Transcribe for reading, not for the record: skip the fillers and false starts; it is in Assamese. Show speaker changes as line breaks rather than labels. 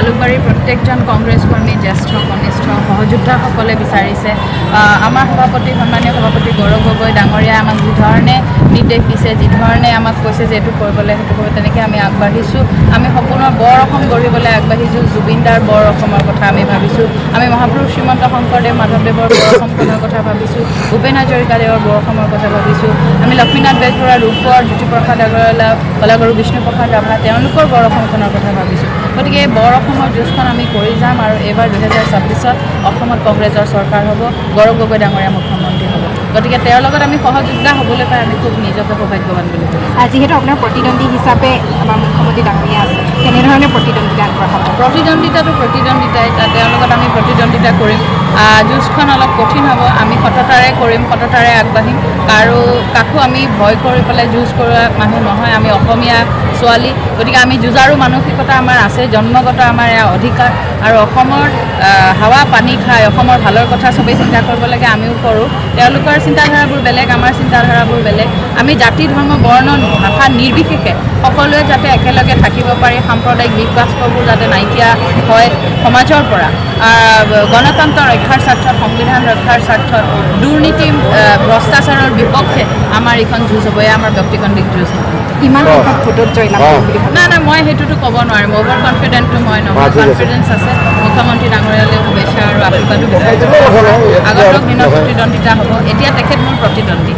জালুকবাৰীৰ প্ৰত্যেকজন কংগ্ৰেছ কৰ্মী জ্যেষ্ঠ কনিষ্ঠ সহযোদ্ধাসকলে বিচাৰিছে আমাৰ সভাপতি সন্মানীয় সভাপতি গৌৰৱ গগৈ ডাঙৰীয়াই আমাক যিধৰণে নিৰ্দেশ দিছে যিধৰণে আমাক কৈছে যে এইটো কৰিবলৈ সেইটো কৰিব তেনেকৈ আমি আগবাঢ়িছোঁ আমি সম্পূৰ্ণ বৰ অসম গঢ়িবলৈ আগবাঢ়িছোঁ জুবিনদাৰ বৰ অসমৰ কথা আমি ভাবিছোঁ আমি মহাপুৰুষ শ্ৰীমন্ত শংকৰদেৱ মাধৱদেৱৰ বৰ অসমখনৰ কথা ভাবিছোঁ ভূপেন হাজৰিকাদেৱৰ বৰ অসমৰ কথা ভাবিছোঁ আমি লক্ষ্মীনাথ বেজবৰুৱা ৰূপকোঁৱৰ জ্যোতিপ্ৰসাদ আগৰৱালা কলাগুৰু বিষ্ণুপ্ৰসাদ ৰাভা তেওঁলোকৰ বৰ অসমখনৰ কথা ভাবিছোঁ গতিকে এই বৰ অসমৰ যুঁজখন আমি কৰি যাম আৰু এইবাৰ 2026ত অসমত কংগ্ৰেছৰ চৰকাৰ হ'ব গৌৰৱ গগৈ ডাঙৰীয়া মুখ্যমন্ত্ৰী হ'ব গতিকে তেওঁৰ লগত আমি সহযোগিতা হ'বলৈ পাই আমি খুব নিজকে সৌভাগ্যৱান বুলি ভাবিছোঁ
যিহেতু আপোনাৰ প্ৰতিদ্বন্দ্বী হিচাপে আমাৰ মুখ্যমন্ত্ৰী ডাঙৰীয়া আছে কেনেধৰণে প্ৰতিদ্বন্দ্বিতা আগবঢ়াব
প্ৰতিদ্বন্দ্বিতাটো প্ৰতিদ্বন্দ্বিতাই তেওঁৰ লগত আমি প্ৰতিদ্বন্দ্বিতা কৰিম যুঁজখন অলপ কঠিন হ'ব আমি সততাৰে কৰিম সততাৰে আগবাঢ়িম আৰু কাকো আমি ভয় কৰি পেলাই যুঁজ কৰা মানুহ নহয় আমি অসমীয়া ছোৱালী গতিকে আমি যুঁজাৰু মানসিকতা আমাৰ আছে জন্মগত আমাৰ এয়া অধিকাৰ আৰু অসমৰ হাৱা পানী খাই অসমৰ ভালৰ কথা চবেই চিন্তা কৰিব লাগে আমিও কৰোঁ তেওঁলোকৰ চিন্তাধাৰাবোৰ বেলেগ আমাৰ চিন্তাধাৰাবোৰ বেলেগ আমি জাতি ধৰ্ম বৰ্ণ ভাষা নিৰ্বিশেষে সকলোৱে যাতে একেলগে থাকিব পাৰি সাম্প্ৰদায়িক বিবাদবোৰ যাতে নাইকিয়া হয় সমাজৰ পৰা গণতন্ত্ৰ ৰক্ষাৰ স্বাৰ্থত সংবিধান ৰক্ষাৰ স্বাৰ্থত দুৰ্নীতি ভ্ৰষ্টাচাৰৰ বিপক্ষে আমাৰ এইখন যুঁজ হ'ব এয়া আমাৰ ব্যক্তিকেন্দ্ৰিক যুঁজ
কিমান সংখ্যক ভোটত জয়লাভ কৰিম বুলি ভাবে
নাই মই সেইটোতো ক'ব নোৱাৰিম অভাৰ কনফিডেণ্টটো মই নহয় কনফিডেঞ্চ আছে মুখ্যমন্ত্ৰী ডাঙৰীয়ালৈ শুভেচ্ছা আৰু আশীৰ্বাদো বিচাৰিছোঁ আগন্তুক দিনত প্ৰতিদ্বন্দ্বিতা হ'ব এতিয়া তেখেত মোৰ প্ৰতিদ্বন্দ্বী